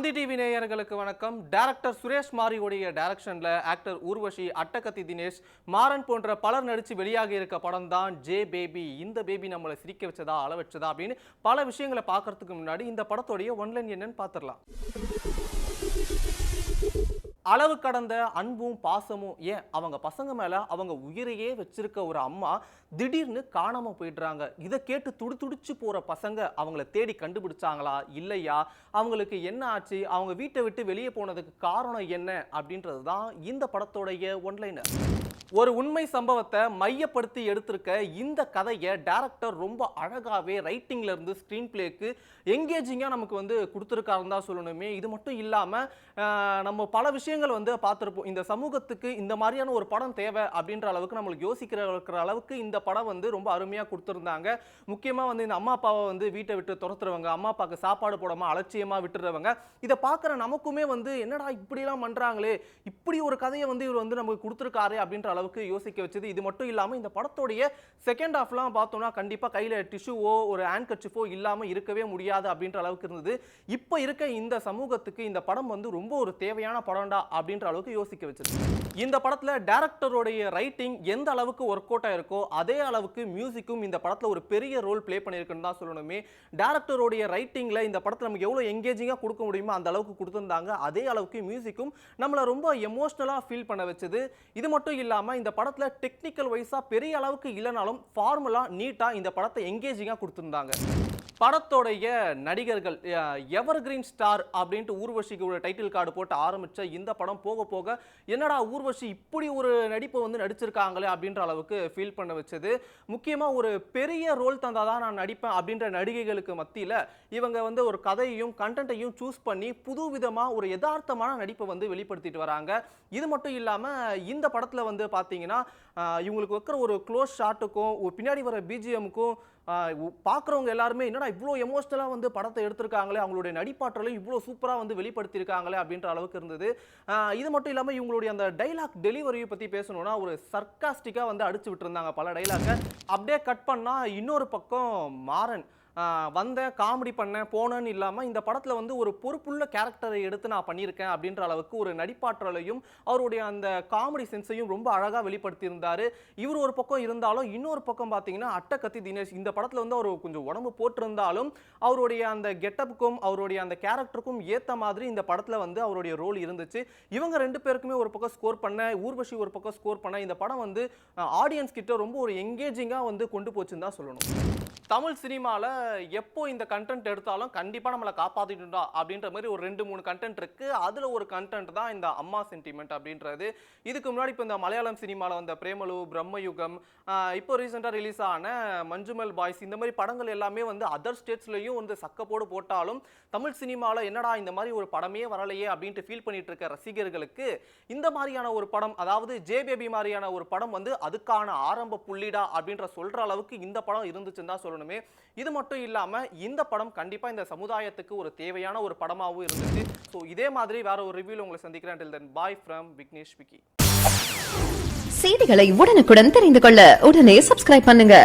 தந்தி TV நேயர்களுக்கு வணக்கம். Director Suresh மாரியோடைய டைரக்ஷன்ல ஆக்டர் ஊர்வஷி, அட்டகத்தி தினேஷ், மாறன் போன்ற பலர் நடிச்சு வெளியாகி இருக்க படம் தான் ஜே பேபி. இந்த பேபி நம்மளை சிரிக்க வச்சதா, அள வச்சதா அப்படின்னு பல விஷயங்களை பார்க்கறதுக்கு முன்னாடி இந்த படத்தோடைய ஒன்லைன் என்னன்னு பார்த்துடலாம். அளவு கடந்த அன்பும் பாசமும், ஏன் அவங்க பசங்க மேல அவங்க உயிரையே வச்சிருக்க ஒரு அம்மா திடீர்னு காணாம போயிடுறாங்க. இதை கேட்டு துடிச்சு போற பசங்க அவங்கள தேடி கண்டுபிடிச்சாங்களா இல்லையா, அவங்களுக்கு என்ன ஆச்சு, அவங்க வீட்டை விட்டு வெளியே போனதுக்கு காரணம் என்ன அப்படின்றது தான் இந்த படத்தோடைய ஒன்லைனர். ஒரு உண்மை சம்பவத்தை மையப்படுத்தி எடுத்திருக்க இந்த கதையை டைரக்டர் ரொம்ப அழகாவே ரைட்டிங்ல இருந்து ஸ்கிரீன் பிளேக்கு எங்கேஜிங்கா நமக்கு கொடுத்துருக்காருன்னு தான் சொல்லணுமே. இது மட்டும் இல்லாம நம்ம பல விஷயங்கள் பார்த்துருப்போம். இந்த சமூகத்துக்கு இந்த மாதிரியான ஒரு படம் தேவை அப்படின்ற அளவுக்கு நம்மளுக்கு யோசிக்கிற அளவுக்கு இந்த படம் ரொம்ப அருமையா கொடுத்துருந்தாங்க. முக்கியமா இந்த அம்மா அப்பாவை வீட்டை விட்டு துரத்துறவங்க, அம்மா அப்பாவுக்கு சாப்பாடு போடாம அலட்சியமா விட்டுறவங்க, இதை பார்க்குற நமக்குமே என்னடா இப்படிலாம் பண்றாங்களே, இப்படி ஒரு கதையை இவர் நமக்கு கொடுத்துருக்காரு அப்படின்ற அளவுக்கு யோசிக்க வச்சது. இது மட்டும் இல்லாம இந்த படத்தோடைய செகண்ட் ஹாஃப்லாம் பார்த்தோம்னா கண்டிப்பா கையில டிஷ்யூவோ ஒரு ஹேண்ட்கர்ச்சிஃபோ இல்லாம இருக்கவே முடியாது அப்படின்ற அளவுக்கு இருந்தது. இப்ப இருக்க இந்த சமூகத்துக்கு இந்த படம் ரொம்ப ஒரு தேவையான படம்டா அப்படின்ற அளவுக்கு யோசிக்க வச்சது. இந்த படத்துல டைரக்டருடைய ரைட்டிங் எந்த அளவுக்கு ஒர்க் அவுட் ஆயிருக்கோ அதே அளவுக்கு மியூசிக்கும் இந்த படத்துல ஒரு பெரிய ரோல் பிளே பண்ணியிருக்குன்னு தான் சொல்லணுமே. டைரக்டருடைய ரைட்டிங்ல இந்த படத்துல நமக்கு எவ்வளவு எங்கேஜிங்கா கொடுக்க முடியுமோ அந்த அளவுக்கு கொடுத்திருந்தாங்க. அதே அளவுக்கு மியூசிக்கும் நம்மள ரொம்ப எமோஷனலா ஃபீல் பண்ண வச்சது. இது மட்டும் இல்லாம இந்த படத்துல டெக்னிக்கல் வைஸா பெரிய அளவுக்கு இல்லைனாலும் ஃபார்முலா நீட்டா இந்த படத்தை எங்கேஜிங்கா கொடுத்திருந்தாங்க. படத்தோடைய நடிகர்கள் எவர் கிரீன் ஸ்டார் அப்படின்ட்டு ஊர்வஷிக்கு ஒரு டைட்டில் கார்டு போட்டு ஆரம்பிச்ச இந்த படம் போக போக என்னடா ஊர்வஷி இப்படி ஒரு நடிப்பை நடிச்சிருக்காங்களே அப்படின்ற அளவுக்கு ஃபீல் பண்ண வச்சது. முக்கியமா ஒரு பெரிய ரோல் தந்தாதான் நான் நடிப்பேன் அப்படின்ற நடிகைகளுக்கு மத்தியில இவங்க ஒரு கதையையும் கண்டென்ட்டையும் சூஸ் பண்ணி புது விதமா ஒரு யதார்த்தமான நடிப்பை வெளிப்படுத்திட்டு வராங்க. இது மட்டும் இல்லாம இந்த படத்துல பாத்தீங்கன்னா இவங்களுக்கு வைக்கிற ஒரு க்ளோஸ் ஷாட்டுக்கும் பின்னாடி வர பிஜிஎம்க்கும் பார்க்குறவங்க எல்லாருமே என்னடா இவ்வளோ எமோஷனலாக படத்தை எடுத்திருக்காங்களே, அவங்களுடைய நடிப்பாற்றலையும் இவ்வளோ சூப்பராக வெளிப்படுத்தியிருக்காங்களே அப்படின்ற அளவுக்கு இருந்தது. இது மட்டும் இல்லாமல் இவங்களுடைய அந்த டைலாக் டெலிவரியை பற்றி பேசணும்னா ஒரு சர்க்காஸ்டிக்காக அடிச்சு விட்டுருந்தாங்க பல டைலாக்கை. அப்படியே கட் பண்ணால் இன்னொரு பக்கம் மாறன் வந்தேன் காமெடி பண்ணேன் போனேன்னு இல்லாமல் இந்த படத்தில் ஒரு பொறுப்புள்ள கேரக்டரை எடுத்து நான் பண்ணியிருக்கேன் அப்படின்ற அளவுக்கு ஒரு நடிப்பாற்றலையும் அவருடைய அந்த காமெடி சென்ஸையும் ரொம்ப அழகாக வெளிப்படுத்தியிருந்தார். இவர் ஒரு பக்கம் இருந்தாலும் இன்னொரு பக்கம் பார்த்தீங்கன்னா அட்டகத்தி தினேஷ் இந்த படத்தில் அவர் கொஞ்சம் உடம்பு போட்டிருந்தாலும் அவருடைய அந்த கெட்டப்புக்கும் அவருடைய அந்த கேரக்டருக்கும் ஏற்ற மாதிரி இந்த படத்தில் அவருடைய ரோல் இருந்துச்சு. இவங்க ரெண்டு பேருக்குமே ஒரு பக்கம் ஸ்கோர் பண்ண, ஊர்வஷி ஒரு பக்கம் ஸ்கோர் பண்ண, இந்த படம் ஆடியன்ஸ் கிட்ட ரொம்ப ஒரு எங்கேஜிங்காக கொண்டு போச்சுன்னு தான் சொல்லணும். தமிழ் சினிமாவில் எப்போ இந்த கண்டென்ட் எடுத்தாலும் கண்டிப்பாக நம்மளை காப்பாற்றிட்டுண்டா அப்படின்ற மாதிரி ஒரு 2-3 கண்டென்ட் இருக்குது. அதில் ஒரு கண்டென்ட் தான் இந்த அம்மா சென்டிமெண்ட் அப்படின்றது. இதுக்கு முன்னாடி இப்போ இந்த மலையாளம் சினிமாவில் வந்த பிரேமலு, பிரம்மயுகம், இப்போ ரீசெண்டாக ரிலீஸ் ஆன மஞ்சுமல் பாய்ஸ், இந்த மாதிரி படங்கள் எல்லாமே அதர் ஸ்டேட்ஸ்லையும் சக்கப்போடு போட்டாலும் தமிழ் சினிமாவில் என்னடா இந்த மாதிரி ஒரு படமே வரலையே அப்படின்ட்டு ஃபீல் பண்ணிட்டு இருக்க ரசிகர்களுக்கு இந்த மாதிரியான ஒரு படம், அதாவது ஜே பேபி மாதிரியான ஒரு படம் அதுக்கான ஆரம்ப புள்ளிடா அப்படின்ற சொல்கிற அளவுக்கு இந்த படம் இருந்துச்சுன்னு தான் சொல்லணுமே. இது மட்டும் இல்லாம இந்த படம் கண்டிப்பா இந்த சமுதாயத்துக்கு ஒரு தேவையான ஒரு படமாகவும் இருந்துச்சு. ஸோ இதே மாதிரி வேற ஒரு ரிவ்யூல உங்களை சந்திக்கிறேன். Till then, bye from Vignesh Vicky. செய்திகளை உடனுக்குடன் தெரிந்து கொள்ள உடனே சப்ஸ்கிரைப் பண்ணுங்க.